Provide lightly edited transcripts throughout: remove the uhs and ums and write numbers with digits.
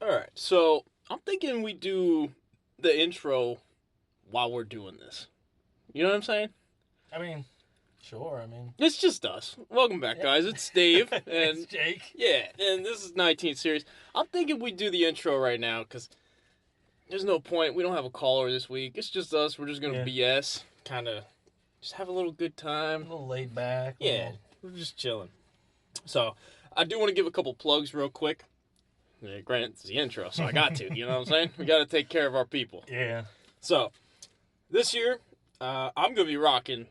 All right, so I'm thinking we do the intro while we're doing this. You know what I'm saying? I mean, sure. It's just us. Welcome back, Yeah. guys. It's Dave, It's and Jake. yeah, and this is 19th series. I'm thinking we do the intro right now because there's no point. We don't have a caller this week. It's just us. We're just gonna BS, kind of just have a little good A time. little laid back. Yeah, we're just chilling. So I do want to give a couple plugs real quick. Yeah, granted, it's the intro, so I got to. You know what I'm saying? We got to take care of our people. Yeah. So this year, I'm gonna be rocking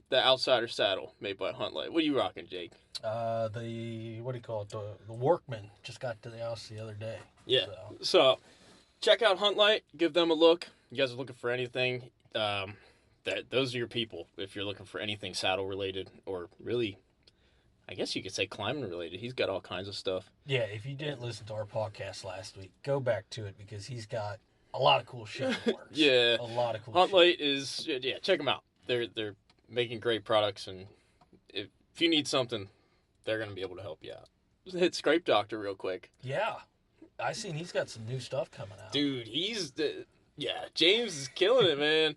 the Outsider saddle made by Hunt Light. What are you rocking, Jake? What do you call it? The Workman just got to the house the other day. Yeah. So check out Hunt Light. Give them a look. You guys are looking for anything. Those are your people. If you're looking for anything saddle related, or really, I guess you could say climbing related. He's got all kinds of stuff. Yeah. If you didn't listen to our podcast last week, go back to it because he's got a lot of cool shit in the works. Yeah. A lot of cool Hunt shit. Light is check them out. They're making great products, and if you need something, they're gonna be able to help you out. Just hit Scrape Doctor real quick. Yeah. I seen he's got some new stuff coming out. Dude, James is killing it, man.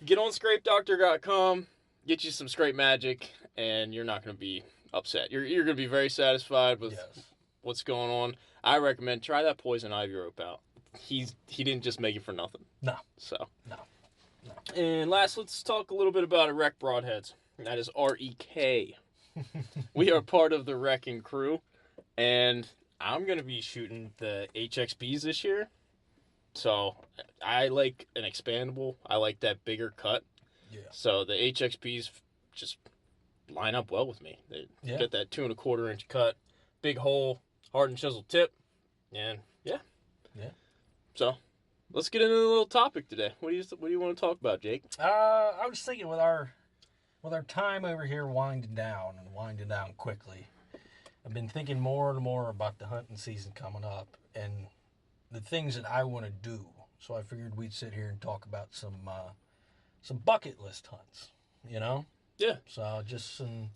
Get on scrapedoctor.com, get you some scrape magic, and you're not going to be upset. You're going to be very satisfied with what's going on. I recommend try that poison ivy rope out. He didn't just make it for nothing. No. So. No. And last, let's talk a little bit about Erect Broadheads. That is REK. We are part of the Wrecking crew, and I'm going to be shooting the HXBs this year. So I like an expandable. I like that bigger cut. Yeah. So the HXBs just line up well with me. They get that 2 1/4 inch cut, big hole, hard and chisel tip, and yeah. So let's get into the little topic today. What do you want to talk about, Jake? I was thinking with our time over here winding down quickly, I've been thinking more and more about the hunting season coming up and the things that I want to do. So I figured we'd sit here and talk about some bucket list hunts, you know? Yeah. So just some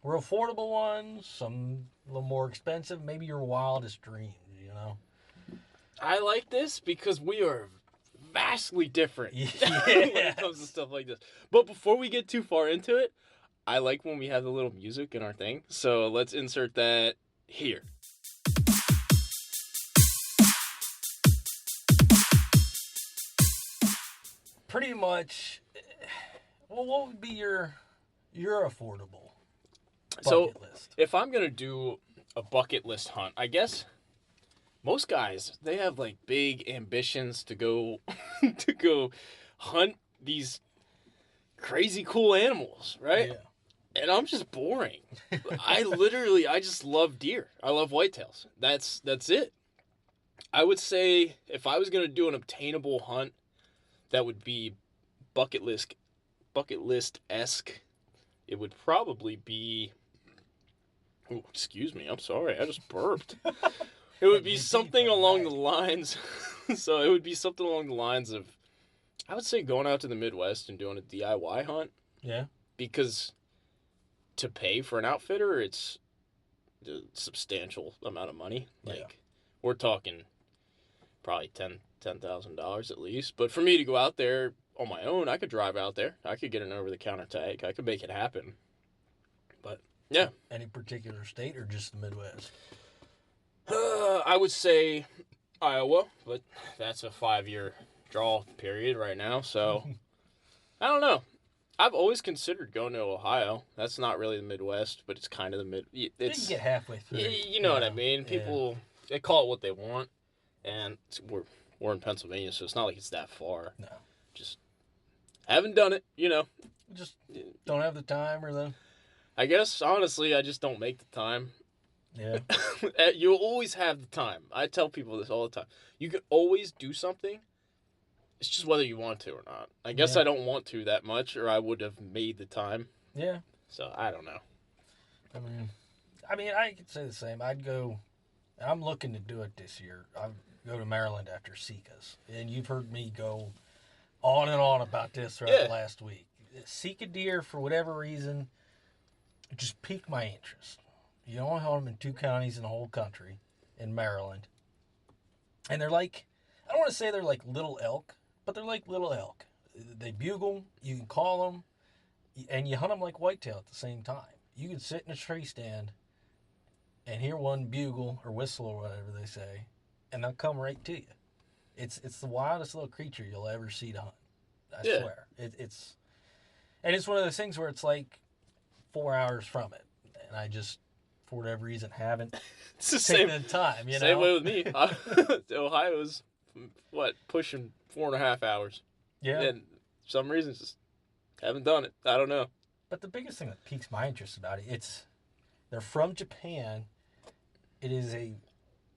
real affordable ones, some a little more expensive, maybe your wildest dreams, you know? I like this because we are vastly different when it comes to stuff like this. But before we get too far into it, I like when we have the little music in our thing. So let's insert that here. Pretty much, well, what would be your affordable bucket list? If I'm going to do a bucket list hunt, I guess most guys, they have like big ambitions to go hunt these crazy cool animals, right? Yeah. And I'm just boring. I just love deer. I love whitetails. That's it. I would say if I was going to do an obtainable hunt that would be bucket list-esque, it would probably be... Oh, excuse me. I'm sorry. I just burped. It would be something along the lines... So it would be something along the lines of... I would say going out to the Midwest and doing a DIY hunt. Yeah. Because to pay for an outfitter, it's a substantial amount of money. Like, we're talking probably $10,000 at least. But for me to go out there on my own, I could drive out there. I could get an over-the-counter tag. I could make it happen. But, yeah. Any particular state or just the Midwest? I would say Iowa, but that's a 5-year draw period right now. So, I don't know. I've always considered going to Ohio. That's not really the Midwest, but it's kind of the mid. You can get halfway through. You know what I mean? People, they call it what they want. And we're in Pennsylvania, so it's not like it's that far. No. Just haven't done it, you know. Just don't have the time or the... I guess, honestly, I just don't make the time. Yeah. You'll always have the time. I tell people this all the time. You can always do something. It's just whether you want to or not. I guess I don't want to that much, or I would have made the time. Yeah. So, I don't know. I mean, I could say the same. I'd go... I'm looking to do it this year. I'll go to Maryland after Sika's. And you've heard me go on and on about this throughout the last week. Sika deer, for whatever reason, just piqued my interest. You only hunt them in 2 counties in the whole country, in Maryland. And they're like, I don't want to say they're like little elk, but they're like little elk. They bugle, you can call them, and you hunt them like whitetail at the same time. You can sit in a tree stand and hear one bugle or whistle or whatever they say, and they'll come right to you. It's the wildest little creature you'll ever see to hunt. I swear. It's one of those things where it's like 4 hours from it, and I just, for whatever reason, haven't It's the taken same. the time. Same way with me. Ohio's pushing 4.5 hours. Yeah. And for some reason, just haven't done it. I don't know. But the biggest thing that piques my interest about it, they're from Japan. It is a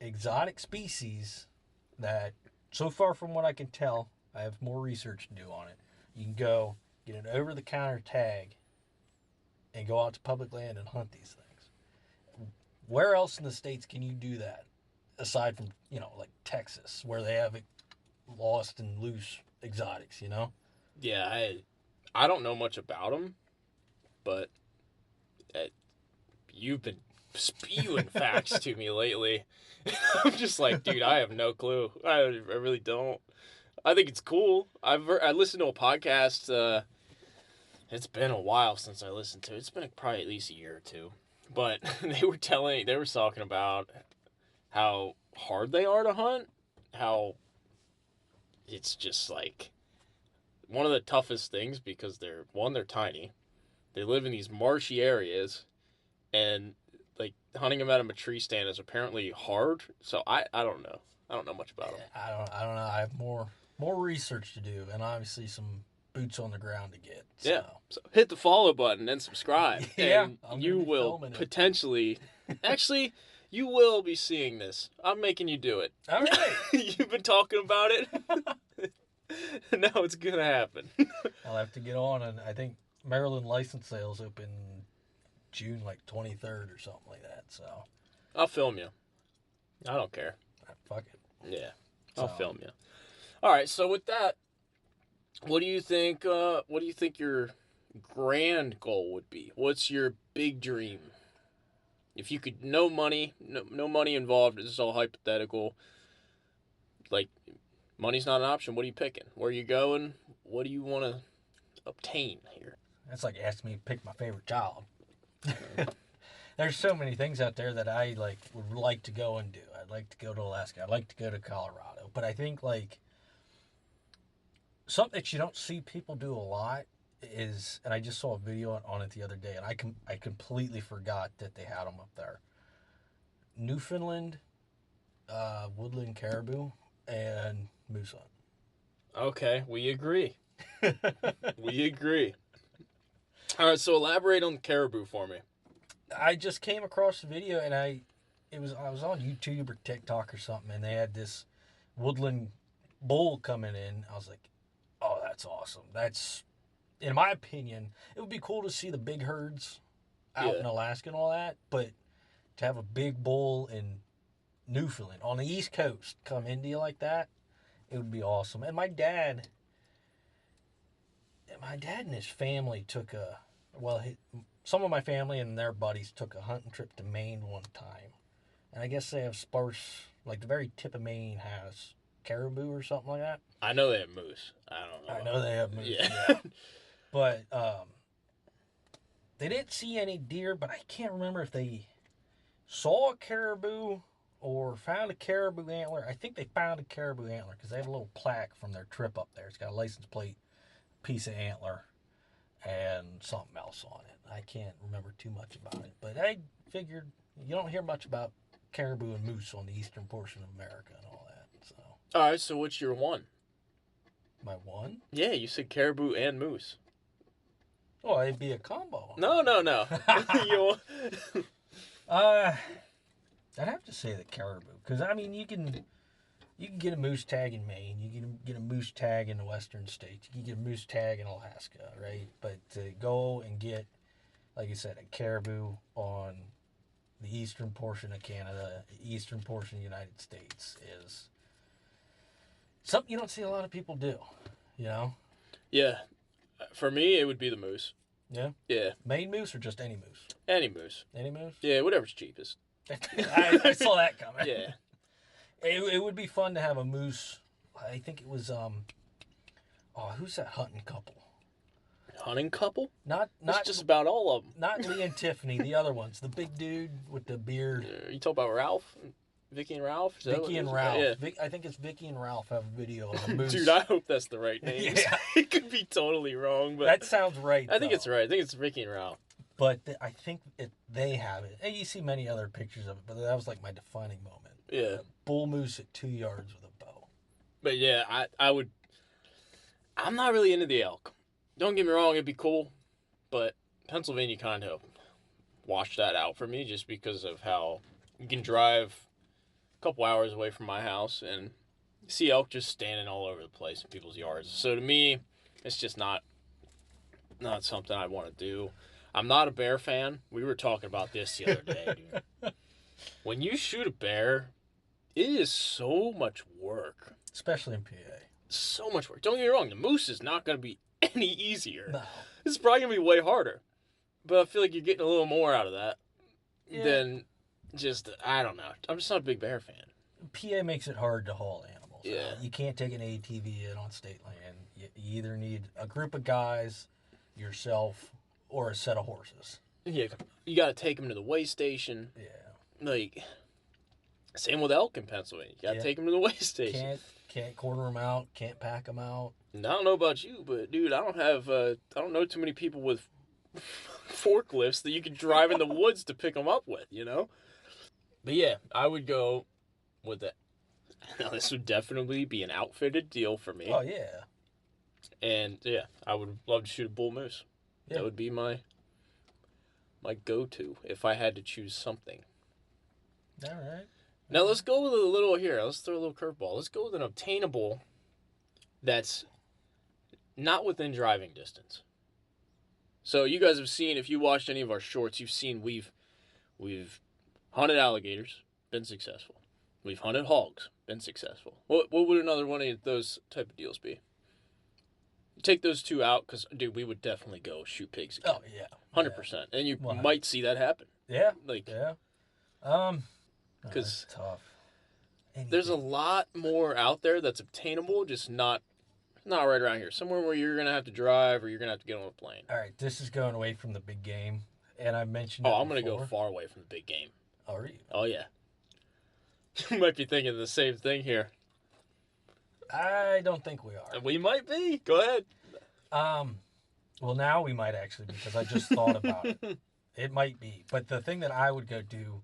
exotic species that, so far from what I can tell, I have more research to do on it. You can go get an over-the-counter tag and go out to public land and hunt these things. Where else in the States can you do that? Aside from, like Texas, where they have lost and loose exotics, Yeah, I don't know much about them, but you've been spewing facts to me lately. I'm just like, dude, I have no clue. I really don't. I think it's cool. I listened to a podcast. It's been a while since I listened to it. It's been probably at least a year or two. But they were talking about how hard they are to hunt. How it's just like one of the toughest things because they're tiny. They live in these marshy areas, and like hunting them out of a tree stand is apparently hard. So I don't know. I don't know much about them. I don't know. I have more research to do, and obviously some boots on the ground to get. So. Yeah. So hit the follow button and subscribe. Yeah. And you will potentially, actually, you will be seeing this. I'm making you do it. All right. You've been talking about it. Now it's gonna happen. I'll have to get on, and I think Maryland license sales open June 23rd or something like that. So I'll film you. I don't care. Fuck it. Yeah, I'll film you. All right. So with that, what do you think? What do you think your grand goal would be? What's your big dream? If you could, no money involved. This is all hypothetical. Like, money's not an option. What are you picking? Where are you going? What do you want to obtain here? That's like asking me to pick my favorite job. There's so many things out there that I would like to go and do. I'd like to go to Alaska. I'd like to go to Colorado. But I think something that you don't see people do a lot is, and I just saw a video on it the other day, and I completely forgot that they had them up there. Newfoundland, woodland caribou, and moose hunt. Okay, we agree. We agree. All right, so elaborate on the caribou for me. I just came across the video, and I was on YouTube or TikTok or something, and they had this woodland bull coming in. I was like, oh, that's awesome. That's, in my opinion, it would be cool to see the big herds out in Alaska and all that, but to have a big bull in Newfoundland on the East Coast come into you like that, it would be awesome. And my dad and his family took some of my family and their buddies took a hunting trip to Maine one time. And I guess they have sparse, like the very tip of Maine has caribou or something like that. I know they have moose. I don't know. I know they have moose, yeah. But they didn't see any deer, but I can't remember if they saw a caribou or found a caribou antler. I think they found a caribou antler because they had a little plaque from their trip up there. It's got a license plate, piece of antler, and something else on it. I can't remember too much about it, but I figured you don't hear much about caribou and moose on the eastern portion of America and all that. So, all right, so what's your one? my one? Yeah, you said caribou and moose. Oh, it'd be a combo. No. I'd have to say the caribou, because I mean you can get a moose tag in Maine, you can get a moose tag in the western states, you can get a moose tag in Alaska, right? But to go and get, like I said, a caribou on the eastern portion of Canada, eastern portion of the United States is something you don't see a lot of people do, Yeah. For me, it would be the moose. Yeah? Yeah. Maine moose or just any moose? Any moose. Any moose? Yeah, whatever's cheapest. I saw that coming. Yeah. It would be fun to have a moose. I think it was who's that hunting couple? Hunting couple? Not That's just about all of them. not Lee and Tiffany, the other ones, the big dude with the beard. You talk about Ralph, Vicky and Ralph. Vicky and Ralph. Yeah. I think it's Vicky and Ralph have a video of a moose. Dude, I hope that's the right name. Yeah. It could be totally wrong, but that sounds right. I think it's right. I think it's Vicky and Ralph. But I think they have it. And you see many other pictures of it, but that was like my defining moment. Yeah. A bull moose at 2 yards with a bow. But yeah, I would. I'm not really into the elk. Don't get me wrong, it'd be cool, but Pennsylvania kind of washed that out for me just because of how you can drive a couple hours away from my house and see elk just standing all over the place in people's yards. So to me, it's just not something I want to do. I'm not a bear fan. We were talking about this the other day, dude. When you shoot a bear, it is so much work. Especially in PA. So much work. Don't get me wrong, the moose is not going to be any easier. No. It's probably going to be way harder. But I feel like you're getting a little more out of that than just, I don't know. I'm just not a big bear fan. PA makes it hard to haul animals. Yeah. You can't take an ATV in on state land. You either need a group of guys, yourself, or a set of horses. Yeah, you got to take them to the weigh station. Yeah. Like, same with elk in Pennsylvania. You got to take them to the weigh station. Can't quarter them out. Can't pack them out. And I don't know about you, but dude, I don't know too many people with forklifts that you can drive in the woods to pick them up with, you know? But yeah, I would go with that. Now, this would definitely be an outfitted deal for me. Oh, yeah. And yeah, I would love to shoot a bull moose. Yeah. That would be my go-to if I had to choose something. All right. Now let's go with a little here. Let's throw a little curveball. Let's go with an obtainable that's not within driving distance. So you guys have seen, if you watched any of our shorts, you've seen we've hunted alligators, been successful. We've hunted hogs, been successful. What would another one of those type of deals be? Take those two out, because, dude, we would definitely go shoot pigs again. Oh, yeah. 100%. Yeah. And you might see that happen. Yeah. Like, yeah. Because tough. There's a lot more out there that's obtainable, just not right around here. Somewhere where you're going to have to drive or you're going to have to get on a plane. All right, this is going away from the big game. And I mentioned I'm going to go far away from the big game. Are you? Oh, yeah. You might be thinking the same thing here. I don't think we are. We might be. Go ahead. Well, now we might actually, because I just thought about it. It might be. But the thing that I would go do,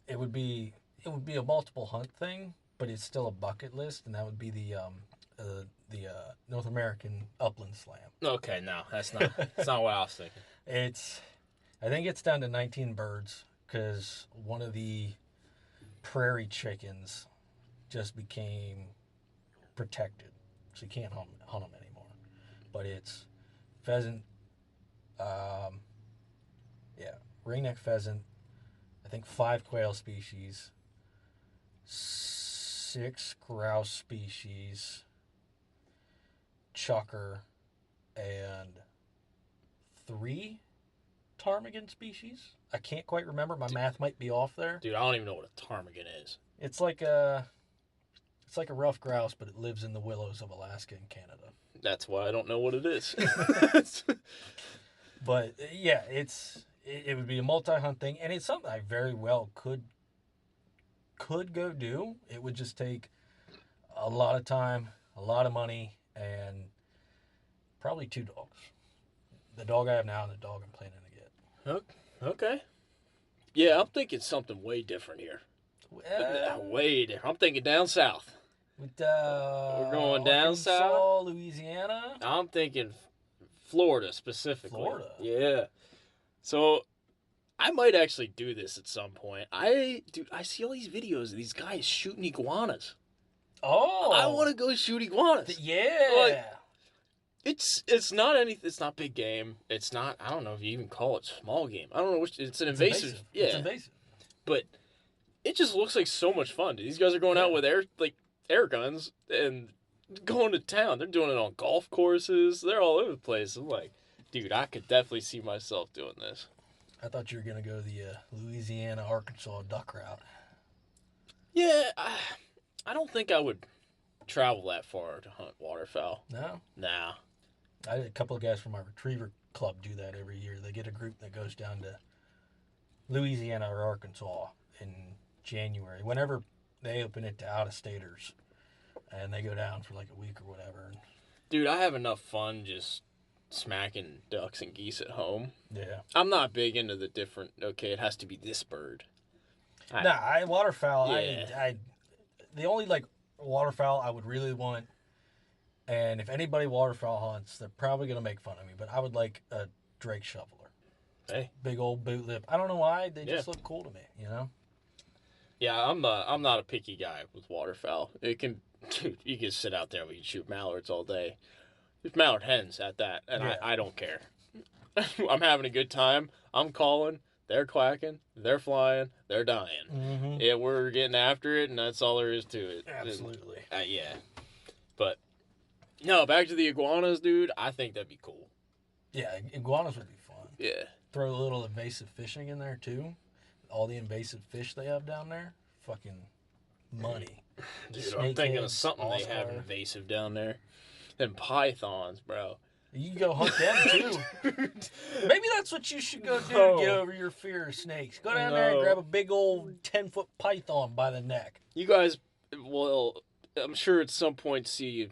it would be a multiple hunt thing, but it's still a bucket list, and that would be the North American Upland Slam. Okay, no, that's not what I was thinking. I think it's down to 19 birds, because one of the prairie chickens just became protected, so you can't hunt them anymore. But it's pheasant, ringneck pheasant, I think 5 quail species, 6 grouse species, chucker, and 3 ptarmigan species. I can't quite remember. My math might be off there. Dude, I don't even know what a ptarmigan is. It's like a rough grouse, but it lives in the willows of Alaska and Canada. That's why I don't know what it is. But yeah, it would be a multi-hunt thing, and it's something I very well could go do. It would just take a lot of time, a lot of money, and probably 2 dogs. The dog I have now and the dog I'm planning to get. Okay. Yeah, I'm thinking something way different here. Way different. I'm thinking down south. We're going down Arkansas, south. Louisiana. I'm thinking Florida specifically. Florida. Yeah. So I might actually do this at some point. I see all these videos of these guys shooting iguanas. Oh. I want to go shoot iguanas. Yeah. Like, it's not big game. It's not, I don't know if you even call it small game. I don't know which, it's an invasive. Yeah. It's invasive. But it just looks like so much fun. These guys are going out with air guns and going to town. They're doing it on golf courses. They're all over the place. I'm like, dude, I could definitely see myself doing this. I thought you were going to go the Louisiana, Arkansas duck route. Yeah, I don't think I would travel that far to hunt waterfowl. No? Nah. I had a couple of guys from my retriever club do that every year. They get a group that goes down to Louisiana or Arkansas in January, whenever they open it to out-of-staters. And they go down for like a week or whatever. Dude, I have enough fun just smacking ducks and geese at home. Yeah. I'm not big into the different, okay, it has to be this bird. Waterfowl, Yeah. the only like waterfowl I would really want, and if anybody waterfowl hunts, they're probably going to make fun of me, but I would like a Drake shoveler. Hey. Big old boot lip. I don't know why, they just look cool to me, you know? Yeah, I'm not a picky guy with waterfowl. Dude, you can sit out there and we can shoot mallards all day. There's mallard hens at that, and Yeah. I don't care. I'm having a good time. I'm calling. They're quacking. They're flying. They're dying. Mm-hmm. Yeah, we're getting after it, and that's all there is to it. Absolutely. Yeah. But, no, back to the iguanas, dude. I think that'd be cool. Yeah, iguanas would be fun. Yeah. Throw a little invasive fishing in there, too. All the invasive fish they have down there. Fucking money. Dude, I'm thinking of something they have all-star. invasive down there. And pythons, bro. You can go hunt them, too. Maybe that's what you should go do No. to get over your fear of snakes. Go down there and grab a big old 10-foot python by the neck. You guys, well, I'm sure at some point see you.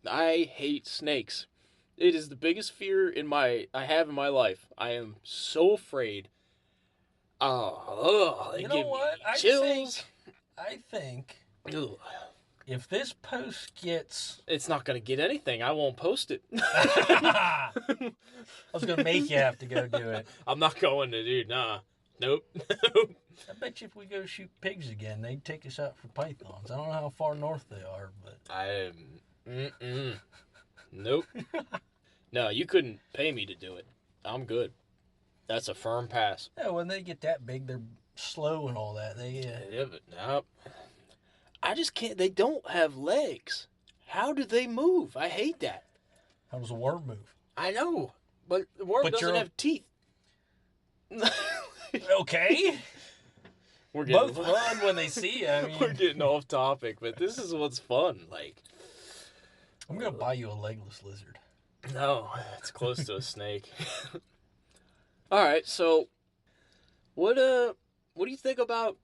I hate snakes. It is the biggest fear I have in my life. I am so afraid. They You give know me what? chills. I think Ugh. if this post gets... It's not going to get anything. I won't post it. I was going to make you have to go do it. I'm not going to, dude. Nah. Nope. I bet you if we go shoot pigs again, they'd take us out for pythons. I don't know how far north they are, but... Nope. No, you couldn't pay me to do it. I'm good. That's a firm pass. Yeah, when they get that big, they're slow and all that. Yeah, but nope. I just can't. They don't have legs. How do they move? I hate that. How does a worm move? I know, but the worm But doesn't have teeth. Okay. We're Both run when they see you. I mean, we're getting off topic, but this is what's fun. Like, I'm going to buy you a legless lizard. no, it's close to a snake. All right, so what do you think about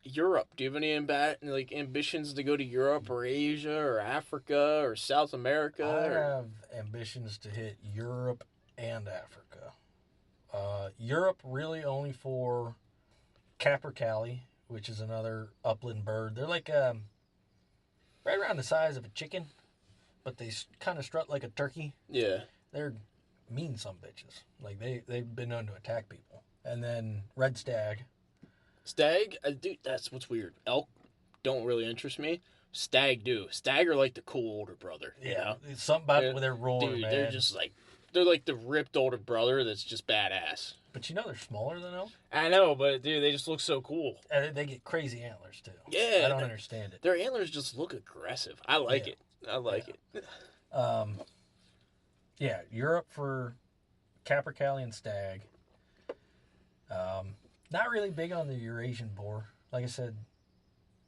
Europe? Do you have any ambitions to go to Europe or Asia or Africa or South America? I have ambitions to hit Europe and Africa. Europe really only for capercaillie, which is another upland bird. They're like right around the size of a chicken, but they kind of strut like a turkey. Yeah. They're mean some bitches. Like they've been known to attack people. And then red stag. Stag, dude, that's what's weird. Elk don't really interest me. Stag do. Stag are like the cool older brother. You know? It's something about it with their roar, Dude, man. they're like the ripped older brother that's just badass. But you know they're smaller than elk. I know, but dude, they just look so cool. And they get crazy antlers too. Yeah, I don't understand it. Their antlers just look aggressive. I like it. I like it. Yeah, Europe for capercaillie and stag. Not really big on the Eurasian boar. Like I said,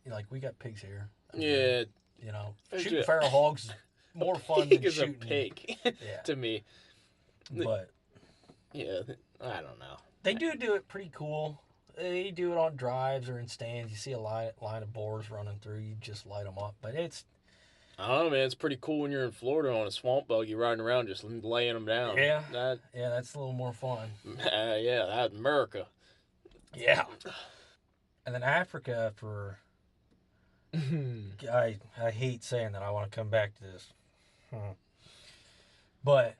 like we got pigs here. Yeah. You know, There's shooting a- feral hogs is more fun Pig than is shooting. a pig to me. But Yeah, I don't know. they do it pretty cool. They do it on drives or in stands. You see a line of boars running through. You just light them up. But it's I don't know, man. It's pretty cool when you're in Florida on a swamp buggy riding around just laying them down. Yeah. That, that's a little more fun. yeah, that's America. Yeah. And then Africa for I hate saying that. I want to come back to this. But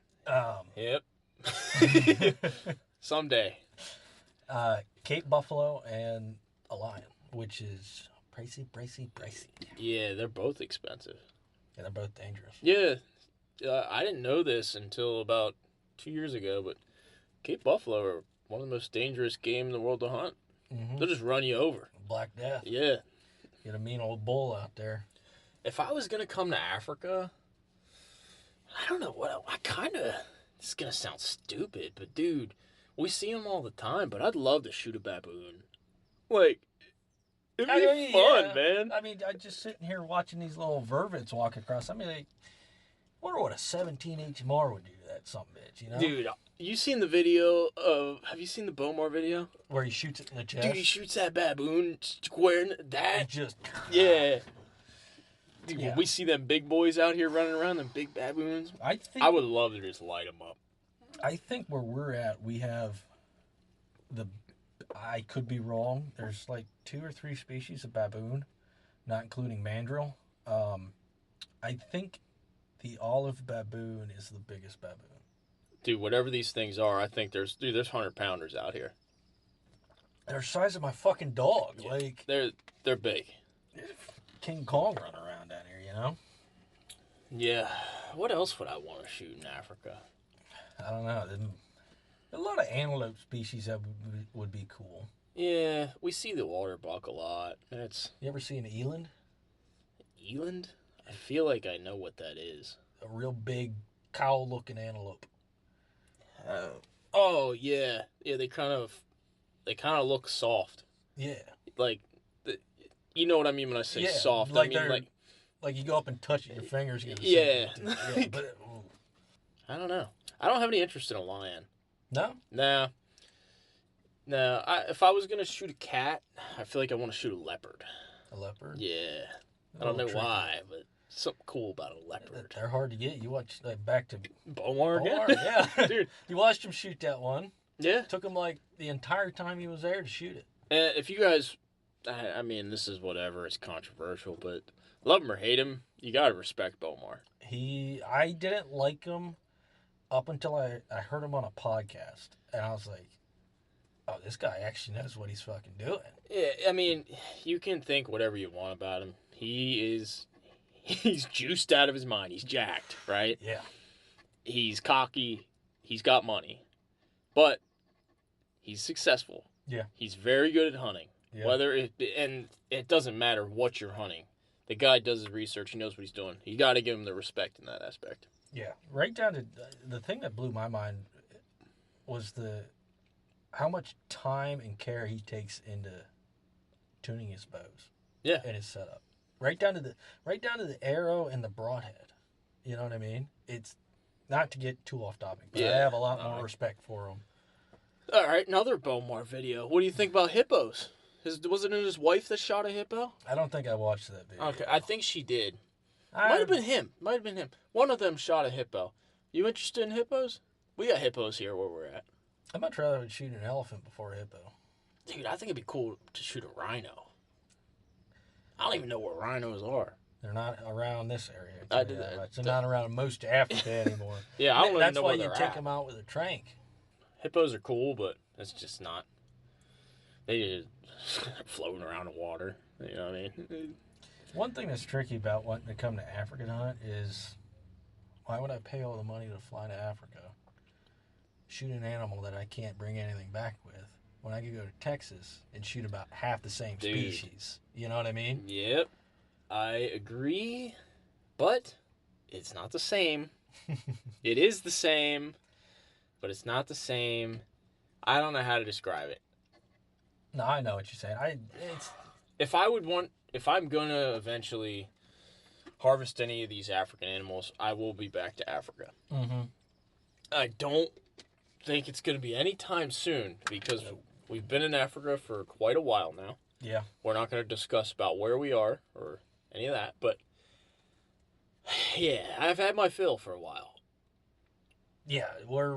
Yep. Someday. Cape Buffalo and a lion, which is pricey. Yeah, they're both expensive. Yeah, they're both dangerous. Yeah. I didn't know this until about 2 years ago, but Cape Buffalo are one of the most dangerous game in the world to hunt. Mm-hmm. They'll just run you over. Black Death. Yeah. Get a mean old bull out there. If I was going to come to Africa, I don't know what, this is going to sound stupid, but dude, we see them all the time, but I'd love to shoot a baboon. Like, It'd be fun, man. I mean, I'm just sitting here watching these little vervets walk across. I mean, I wonder what a 17-inch Mar would do to that some bitch, you know? Dude, you seen the video of... Have you seen the Bomar video? Where he shoots it in the chest? Dude, he shoots that baboon square in that. Just... Yeah. Dude, when we see them big boys out here running around, them big baboons, I would love to just light them up. I think where we're at, we have the... I could be wrong. There's like 2 or 3 species of baboon, not including mandrill. I think the olive baboon is the biggest baboon. Dude, whatever these things are, I think there's 100-pounders out here. They're the size of my fucking dog. Yeah, like they're big. King Kong running around down here, you know? Yeah. What else would I want to shoot in Africa? I don't know. A lot of antelope species that would be cool. Yeah, we see the water buck a lot. You ever see an eland? Eland? I feel like I know what that is. A real big cow-looking antelope. Oh yeah, yeah. They kind of look soft. Yeah. Like, you know what I mean when I say soft. Like I mean like you go up and touch it, your fingers get yeah. Yeah, but I don't know. I don't have any interest in a lion. No? Nah. If I was gonna shoot a cat, I feel like I want to shoot a leopard. A leopard? Yeah. I don't know why, but something cool about a leopard. They're hard to get. You watch back to Bomar again? yeah. Dude. You watched him shoot that one. Yeah. It took him like the entire time he was there to shoot it. If you guys, I mean, this is whatever. It's controversial, but love him or hate him, you gotta respect Bomar. I didn't like him up until I heard him on a podcast, and I was like, oh, this guy actually knows what he's fucking doing. Yeah, I mean, you can think whatever you want about him. He's juiced out of his mind. He's jacked, right? Yeah. He's cocky. He's got money. But he's successful. Yeah. He's very good at hunting. Yeah. And it doesn't matter what you're hunting. The guy does his research. He knows what he's doing. You got to give him the respect in that aspect. Yeah. Right down to the thing that blew my mind was how much time and care he takes into tuning his bows. Yeah. And his setup. Right down to the arrow and the broadhead. You know what I mean? It's not to get too off topic, but I have a lot more respect for him. All right, another Bomar video. What do you think about hippos? Wasn't it his wife that shot a hippo? I don't think I watched that video. Okay, I think she did. Might have been him. One of them shot a hippo. You interested in hippos? We got hippos here where we're at. I'd much rather shoot an elephant before a hippo. Dude, I think it'd be cool to shoot a rhino. I don't even know where rhinos are. They're not around this area. I did that. They're not around most of Africa anymore. Yeah, I don't even know where they're at. That's why you take them out with a trank. Hippos are cool, but it's just not. They just floating around the water. You know what I mean? One thing that's tricky about wanting to come to Africa to hunt is, why would I pay all the money to fly to Africa, shoot an animal that I can't bring anything back with, when I could go to Texas and shoot about half the same species? You know what I mean? Yep. I agree, but it's not the same. It is the same, but it's not the same. I don't know how to describe it. No, I know what you're saying. If I'm gonna eventually harvest any of these African animals, I will be back to Africa. Mm-hmm. I don't think it's gonna be anytime soon because we've been in Africa for quite a while now. Yeah. We're not gonna discuss about where we are or any of that, but yeah, I've had my fill for a while. Yeah, where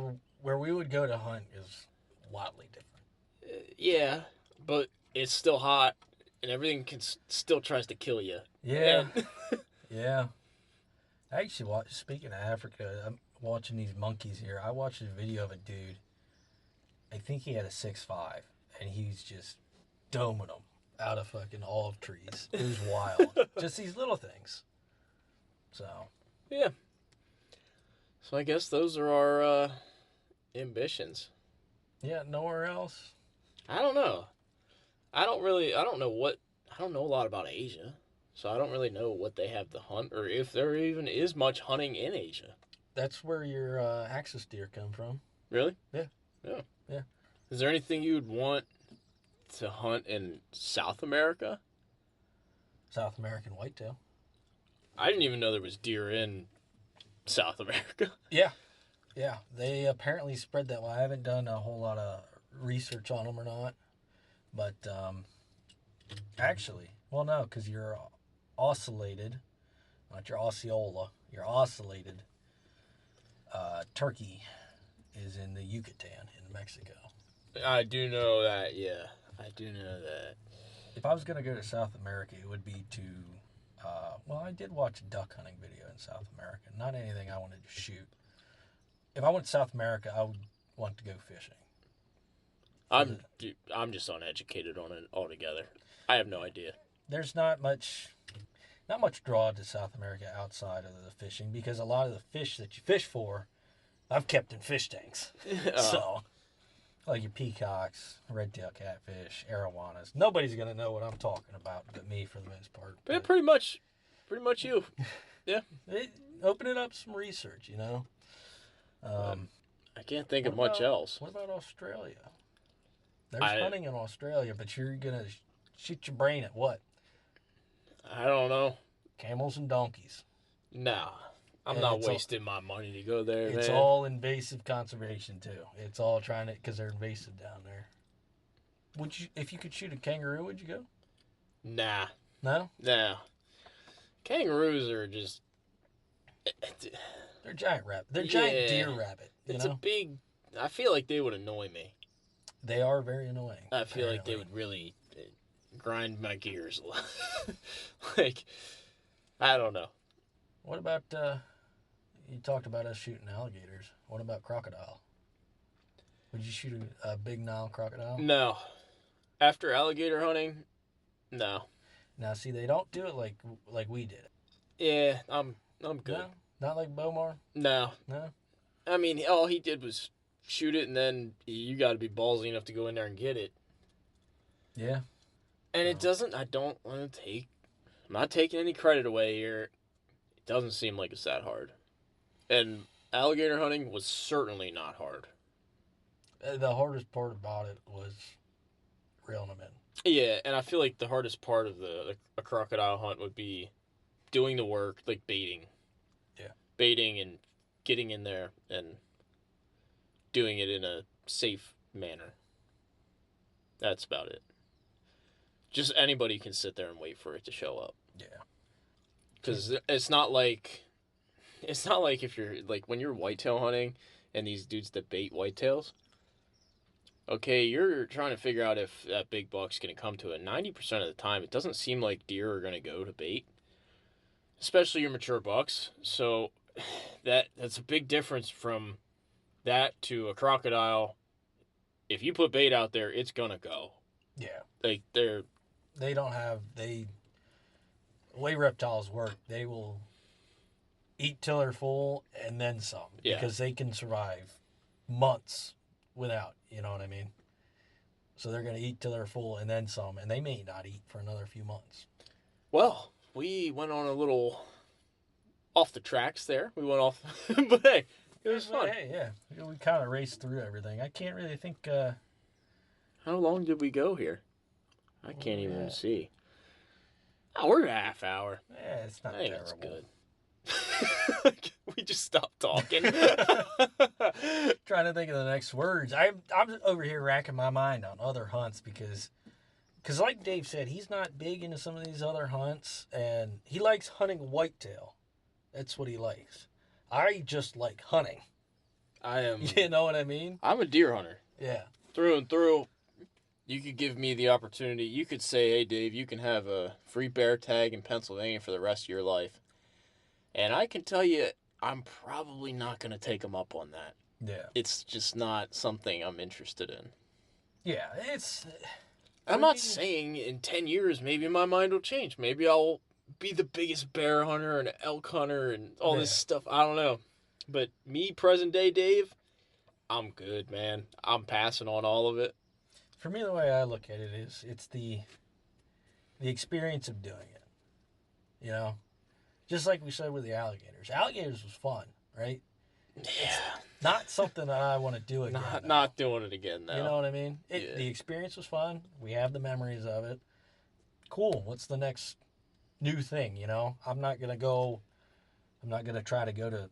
we would go to hunt is wildly different. Yeah, but it's still hot, and everything still tries to kill you. Yeah, yeah. Actually, speaking of Africa, I'm watching these monkeys here. I watched a video of a dude. I think he had a 6.5, and he's just doming them out of fucking olive trees. It was wild. Just these little things. So. Yeah. So I guess those are our ambitions. Yeah, nowhere else. I don't know. I don't know a lot about Asia, so I don't really know what they have to hunt or if there even is much hunting in Asia. That's where your axis deer come from. Really? Yeah. Yeah. Is there anything you'd want to hunt in South America? South American whitetail. I didn't even know there was deer in South America. Yeah. Yeah. They apparently spread that way. I haven't done a whole lot of research on them or not. But actually, well, no, because you're oscillated, not your Osceola, your oscillated turkey is in the Yucatan in Mexico. I do know that, yeah. I do know that. If I was going to go to South America, it would be to, well, I did watch a duck hunting video in South America. Not anything I wanted to shoot. If I went to South America, I would want to go fishing. I'm just uneducated on it altogether. I have no idea. There's not much draw to South America outside of the fishing, because a lot of the fish that you fish for, I've kept in fish tanks. So, like your peacocks, red-tailed catfish, arowanas. Nobody's going to know what I'm talking about but me for the most part. But pretty much you. Yeah. Open it up some research, you know. I can't think of much else. What about Australia? There's hunting in Australia, but you're going to shoot your brain at what? I don't know. Camels and donkeys. No. I'm not wasting my money to go there, It's man. all invasive conservation, too. It's all trying to, because they're invasive down there. Would you, if you could shoot a kangaroo, would you go? Nah. No? Nah. Kangaroos are just... They're giant rabbit. They're giant deer rabbit. It's a big... I feel like they would annoy me. They are very annoying. I feel like they would really grind my gears a lot. Like, I don't know. What about, you talked about us shooting alligators. What about crocodile? Would you shoot a big Nile crocodile? No. After alligator hunting, no. Now, see, they don't do it like we did it. Yeah, I'm good. No? Not like Bomar? No. No? I mean, all he did was shoot it, and then you got to be ballsy enough to go in there and get it. Yeah. And it doesn't, I don't want to take, I'm not taking any credit away here. It doesn't seem like it's that hard. And alligator hunting was certainly not hard. The hardest part about it was reeling them in. Yeah, and I feel like the hardest part of a crocodile hunt would be doing the work, like baiting. Yeah. Baiting and getting in there and doing it in a safe manner. That's about it. Just anybody can sit there and wait for it to show up. Yeah. Because it's not like if you're, like, when you're whitetail hunting and these dudes that bait whitetails, okay, you're trying to figure out if that big buck's going to come to it. 90% of the time, it doesn't seem like deer are going to go to bait, especially your mature bucks. So that's a big difference from that to a crocodile. If you put bait out there, it's going to go. Yeah. Like, They don't have, the way reptiles work, they will eat till they're full and then some. Yeah. Because they can survive months without, you know what I mean? So they're going to eat till they're full and then some, and they may not eat for another few months. Well, we went on a little off the tracks there. We went off, but hey, it was fun. Hey, yeah. We kind of raced through everything. I can't really think, How long did we go here? I can't even see. Oh, we're at a half hour. yeah, it's not I think terrible. it's good. We just stopped talking. Trying to think of the next words. I'm over here racking my mind on other hunts because like Dave said, he's not big into some of these other hunts, and he likes hunting whitetail. That's what he likes. I just like hunting. I am. You know what I mean? I'm a deer hunter. Yeah. Through and through. You could give me the opportunity. You could say, hey, Dave, you can have a free bear tag in Pennsylvania for the rest of your life. And I can tell you, I'm probably not going to take them up on that. Yeah. It's just not something I'm interested in. Yeah, it's... I'm not saying in 10 years maybe my mind will change. Maybe I'll be the biggest bear hunter and elk hunter and all this stuff. I don't know. But me, present day Dave, I'm good, man. I'm passing on all of it. For me, the way I look at it is it's the experience of doing it. You know? Just like we said with the alligators. Alligators was fun, right? Yeah. It's not something that I want to do again. Not doing it again, though. You know what I mean? The experience was fun. We have the memories of it. Cool. What's the next new thing, you know. I'm not going to try to go to,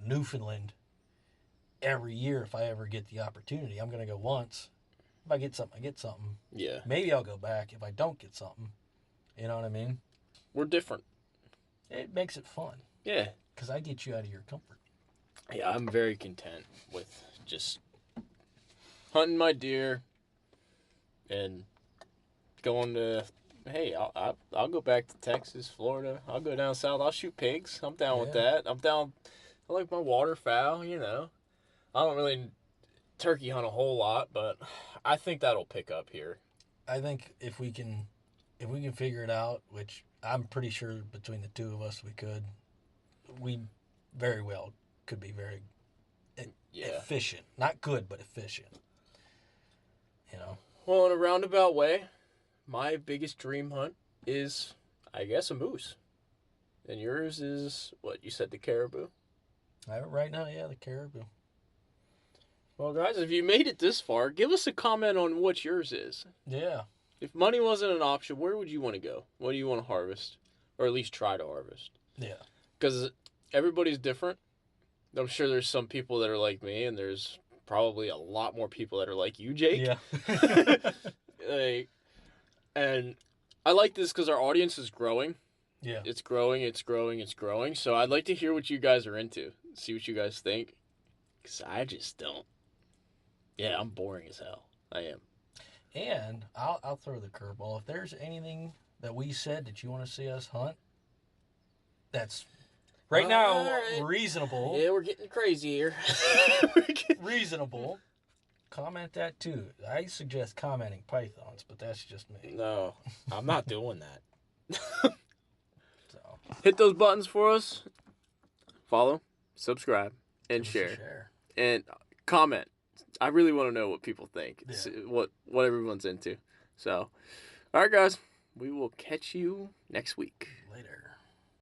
Newfoundland every year if I ever get the opportunity. I'm going to go once. If I get something, I get something. Yeah. Maybe I'll go back if I don't get something. You know what I mean? We're different. It makes it fun. Yeah. Because I get you out of your comfort. Yeah, I'm very content with just hunting my deer and going to. Hey, I'll go back to Texas, Florida. I'll go down south. I'll shoot pigs. I'm down with that. I'm down. I like my waterfowl. You know, I don't really turkey hunt a whole lot, but I think that'll pick up here. I think if we can figure it out, which I'm pretty sure between the two of us we very well could be very efficient. Not good, but efficient. You know. Well, in a roundabout way, my biggest dream hunt is, I guess, a moose. And yours is, what, you said the caribou? Right now, yeah, the caribou. Well, guys, if you made it this far, give us a comment on what yours is. Yeah. If money wasn't an option, where would you want to go? What do you want to harvest? Or at least try to harvest? Yeah. Because everybody's different. I'm sure there's some people that are like me, and there's probably a lot more people that are like you, Jake. Yeah. And I like this because our audience is growing. Yeah. It's growing. So I'd like to hear what you guys are into. See what you guys think. Because I just don't. Yeah, I'm boring as hell. I am. And I'll throw the curveball. If there's anything that we said that you want to see us hunt, that's right now reasonable. Yeah, we're getting crazy here. Reasonable. Comment that too. I suggest commenting pythons, but that's just me. No, I'm not doing that. So hit those buttons for us. Follow, subscribe, and share. And comment. I really want to know what people think. Yeah. What everyone's into. So, all right, guys. We will catch you next week. Later.